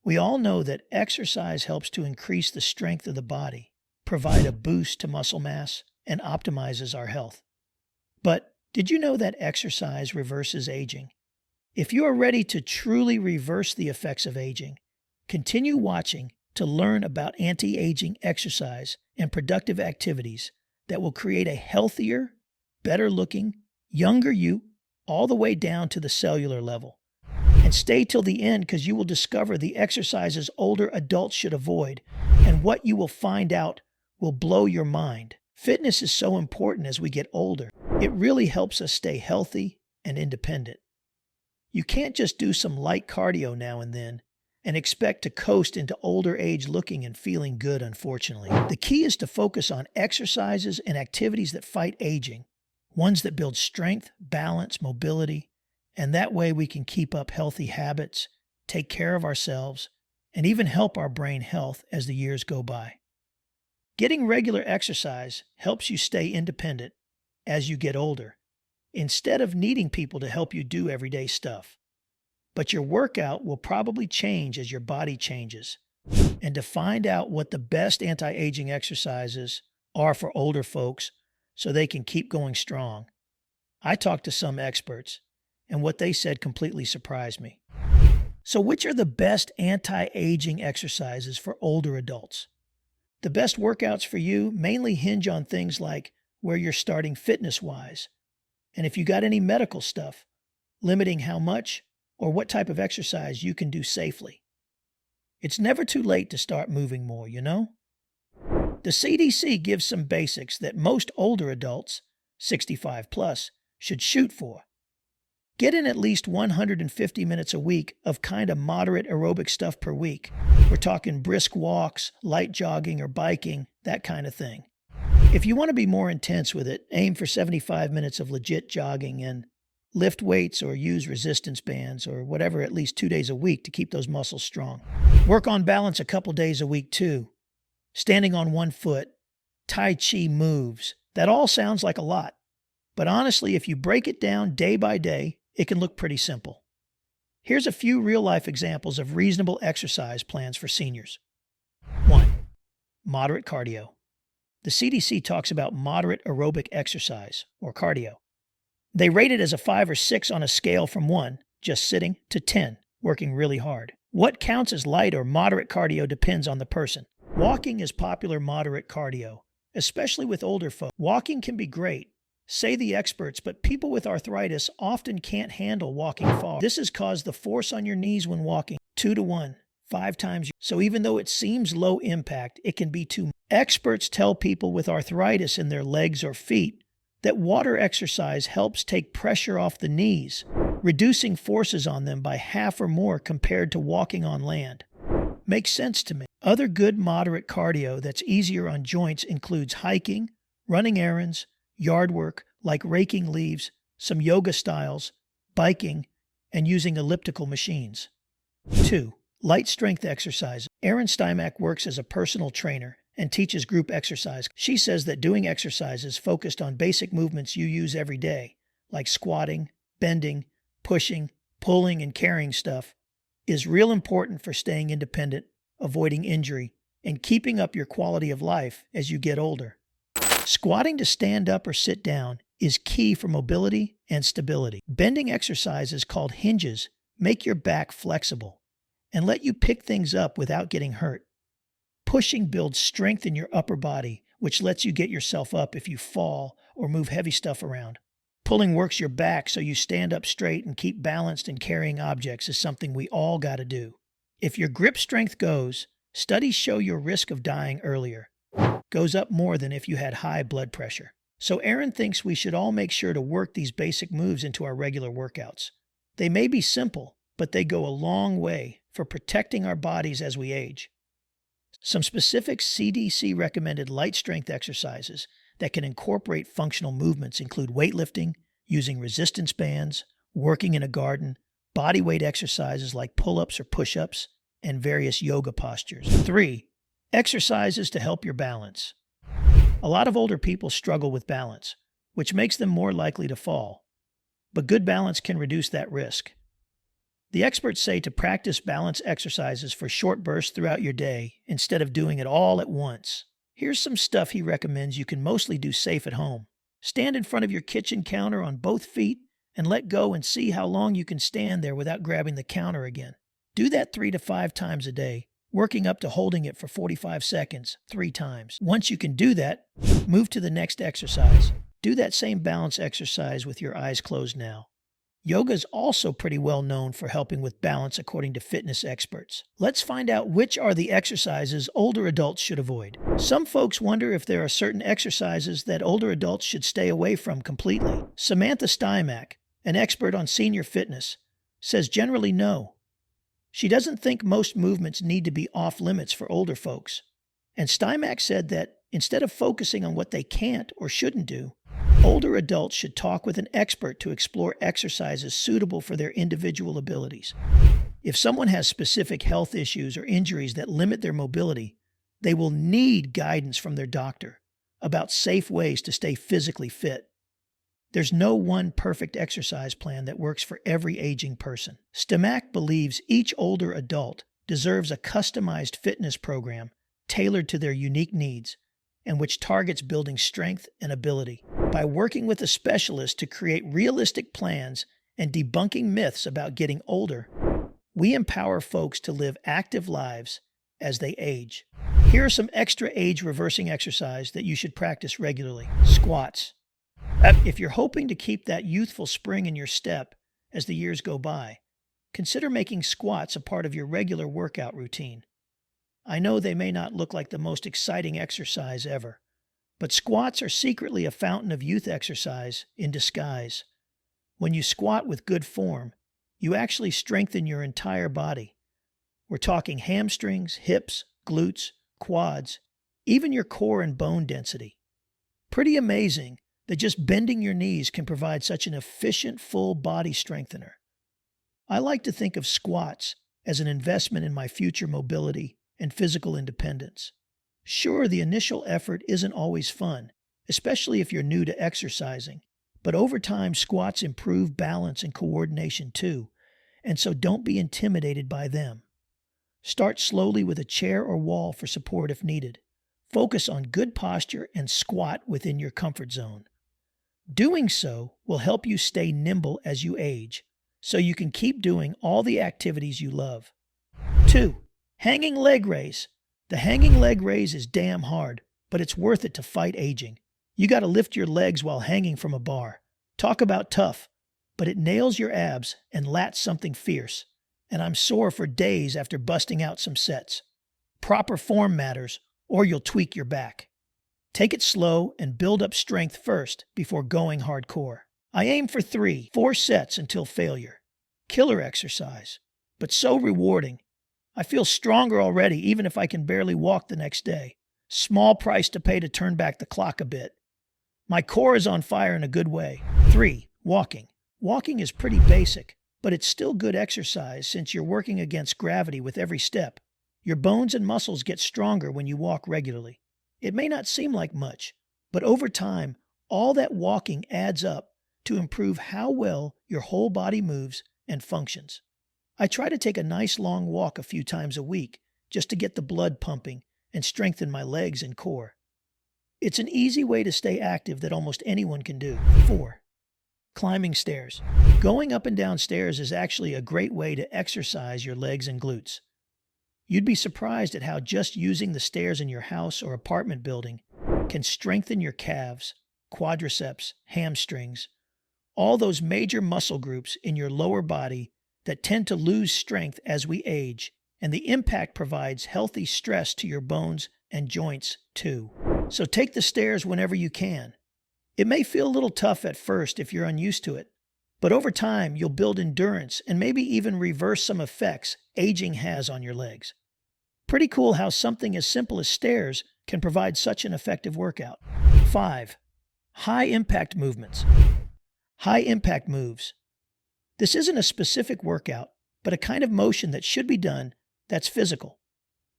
We all know that exercise helps to increase the strength of the body, provide a boost to muscle mass, and optimizes our health. But did you know that exercise reverses aging? If you are ready to truly reverse the effects of aging, continue watching to learn about anti-aging exercise and productive activities that will create a healthier, better looking, younger you, all the way down to the cellular level. And stay till the end because you will discover the exercises older adults should avoid, and what you will find out will blow your mind. Fitness is so important as we get older. It really helps us stay healthy and independent. You can't just do some light cardio now and then and expect to coast into older age looking and feeling good, unfortunately. The key is to focus on exercises and activities that fight aging, ones that build strength, balance, mobility, and that way we can keep up healthy habits, take care of ourselves, and even help our brain health as the years go by. Getting regular exercise helps you stay independent as you get older, instead of needing people to help you do everyday stuff. But your workout will probably change as your body changes. And to find out what the best anti-aging exercises are for older folks so they can keep going strong, I talked to some experts, and what they said completely surprised me. So which are the best anti-aging exercises for older adults? The best workouts for you mainly hinge on things like where you're starting fitness-wise, and if you got any medical stuff, limiting how much or what type of exercise you can do safely. It's never too late to start moving more, you know? The CDC gives some basics that most older adults, 65 plus, should shoot for. Get in at least 150 minutes a week of kind of moderate aerobic stuff per week. We're talking brisk walks, light jogging or biking, that kind of thing. If you want to be more intense with it, aim for 75 minutes of legit jogging and lift weights or use resistance bands or whatever at least 2 days a week to keep those muscles strong. Work on balance a couple days a week too. Standing on one foot, Tai Chi moves. That all sounds like a lot. But honestly, if you break it down day by day, it can look pretty simple. Here's a few real-life examples of reasonable exercise plans for seniors. 1. Moderate cardio. The CDC talks about moderate aerobic exercise, or cardio. They rate it as a 5 or 6 on a scale from 1, just sitting, to 10, working really hard. What counts as light or moderate cardio depends on the person. Walking is popular moderate cardio, especially with older folks. Walking can be great, say the experts, but people with arthritis often can't handle walking far. This has caused the force on your knees when walking 2 to 1, 5 times. So even though it seems low impact, it can be too much. Experts tell people with arthritis in their legs or feet that water exercise helps take pressure off the knees, reducing forces on them by half or more compared to walking on land. Makes sense to me. Other good moderate cardio that's easier on joints includes hiking, running errands, yard work like raking leaves, some yoga styles, biking, and using elliptical machines. 2. Light strength exercise. Erin Stymack works as a personal trainer and teaches group exercise. She says that doing exercises focused on basic movements you use every day, like squatting, bending, pushing, pulling, and carrying stuff, is real important for staying independent, avoiding injury, and keeping up your quality of life as you get older. Squatting to stand up or sit down is key for mobility and stability. Bending exercises called hinges make your back flexible and let you pick things up without getting hurt. Pushing builds strength in your upper body, which lets you get yourself up if you fall or move heavy stuff around. Pulling works your back so you stand up straight and keep balanced in carrying objects is something we all got to do. If your grip strength goes, studies show your risk of dying earlier goes up more than if you had high blood pressure. So Erin thinks we should all make sure to work these basic moves into our regular workouts. They may be simple, but they go a long way for protecting our bodies as we age. Some specific CDC recommended light strength exercises that can incorporate functional movements include weightlifting, using resistance bands, working in a garden, body weight exercises like pull-ups or push-ups, and various yoga postures. 3. Exercises to help your balance. A lot of older people struggle with balance, which makes them more likely to fall. But good balance can reduce that risk. The experts say to practice balance exercises for short bursts throughout your day instead of doing it all at once. Here's some stuff he recommends you can mostly do safe at home. Stand in front of your kitchen counter on both feet and let go and see how long you can stand there without grabbing the counter again. Do that 3 to 5 times a day, working up to holding it for 45 seconds 3 times. Once you can do that, move to the next exercise. Do that same balance exercise with your eyes closed now. Yoga is also pretty well known for helping with balance according to fitness experts. Let's find out which are the exercises older adults should avoid. Some folks wonder if there are certain exercises that older adults should stay away from completely. Samantha Stymack, an expert on senior fitness, says generally no. She doesn't think most movements need to be off limits for older folks. And Stymack said that instead of focusing on what they can't or shouldn't do, older adults should talk with an expert to explore exercises suitable for their individual abilities. If someone has specific health issues or injuries that limit their mobility, they will need guidance from their doctor about safe ways to stay physically fit. There's no one perfect exercise plan that works for every aging person. Stymack believes each older adult deserves a customized fitness program tailored to their unique needs and which targets building strength and ability. By working with a specialist to create realistic plans and debunking myths about getting older, we empower folks to live active lives as they age. Here are some extra age-reversing exercises that you should practice regularly. Squats. If you're hoping to keep that youthful spring in your step as the years go by, consider making squats a part of your regular workout routine. I know they may not look like the most exciting exercise ever, but squats are secretly a fountain of youth exercise in disguise. When you squat with good form, you actually strengthen your entire body. We're talking hamstrings, hips, glutes, quads, even your core and bone density. Pretty amazing that just bending your knees can provide such an efficient full body strengthener. I like to think of squats as an investment in my future mobility and physical independence. Sure, the initial effort isn't always fun, especially if you're new to exercising, but over time squats improve balance and coordination too, and so don't be intimidated by them. Start slowly with a chair or wall for support if needed. Focus on good posture and squat within your comfort zone. Doing so will help you stay nimble as you age, so you can keep doing all the activities you love. 2. Hanging leg raise. The hanging leg raise is damn hard, but it's worth it to fight aging. You got to lift your legs while hanging from a bar. Talk about tough, but it nails your abs and lats something fierce, and I'm sore for days after busting out some sets. Proper form matters, or you'll tweak your back. Take it slow and build up strength first before going hardcore. I aim for 3-4 sets until failure. Killer exercise, but so rewarding. I feel stronger already even if I can barely walk the next day. Small price to pay to turn back the clock a bit. My core is on fire in a good way. 3. Walking. Walking is pretty basic, but it's still good exercise since you're working against gravity with every step. Your bones and muscles get stronger when you walk regularly. It may not seem like much, but over time, all that walking adds up to improve how well your whole body moves and functions. I try to take a nice long walk a few times a week just to get the blood pumping and strengthen my legs and core. It's an easy way to stay active that almost anyone can do. 4. Climbing stairs. Going up and down stairs is actually a great way to exercise your legs and glutes. You'd be surprised at how just using the stairs in your house or apartment building can strengthen your calves, quadriceps, hamstrings, all those major muscle groups in your lower body that tend to lose strength as we age, and the impact provides healthy stress to your bones and joints too. So take the stairs whenever you can. It may feel a little tough at first if you're unused to it, but over time you'll build endurance and maybe even reverse some effects aging has on your legs. Pretty cool how something as simple as stairs can provide such an effective workout. 5. High impact movements. High impact moves. This isn't a specific workout, but a kind of motion that should be done that's physical.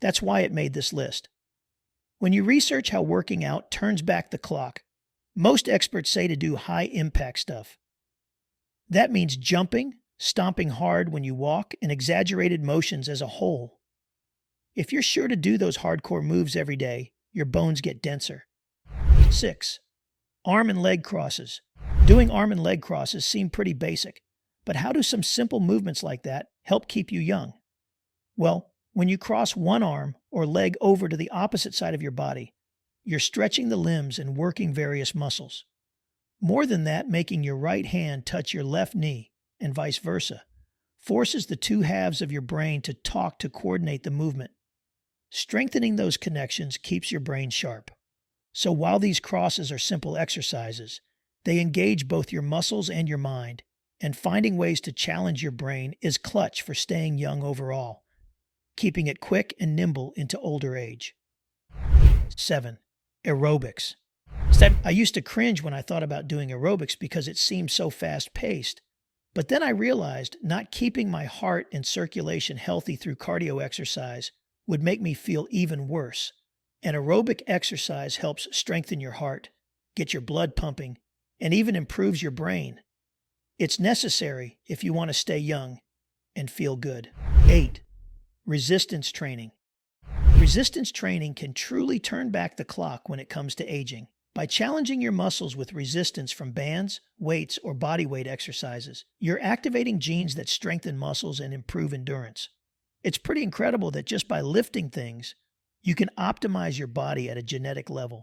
That's why it made this list. When you research how working out turns back the clock, most experts say to do high impact stuff. That means jumping, stomping hard when you walk, and exaggerated motions as a whole. If you're sure to do those hardcore moves every day, your bones get denser. 6. Arm and leg crosses. Doing arm and leg crosses seem pretty basic, but how do some simple movements like that help keep you young? Well, when you cross one arm or leg over to the opposite side of your body, you're stretching the limbs and working various muscles. More than that, making your right hand touch your left knee and vice versa forces the two halves of your brain to talk to coordinate the movement. Strengthening those connections keeps your brain sharp. So while these crosses are simple exercises, they engage both your muscles and your mind, and finding ways to challenge your brain is clutch for staying young overall, keeping it quick and nimble into older age. 7. Aerobics. I used to cringe when I thought about doing aerobics because it seemed so fast-paced, but then I realized not keeping my heart and circulation healthy through cardio exercise would make me feel even worse. And aerobic exercise helps strengthen your heart, get your blood pumping, and even improves your brain. It's necessary if you want to stay young and feel good. 8. Resistance training. Resistance training can truly turn back the clock when it comes to aging. By challenging your muscles with resistance from bands, weights, or body weight exercises, you're activating genes that strengthen muscles and improve endurance. It's pretty incredible that just by lifting things, you can optimize your body at a genetic level.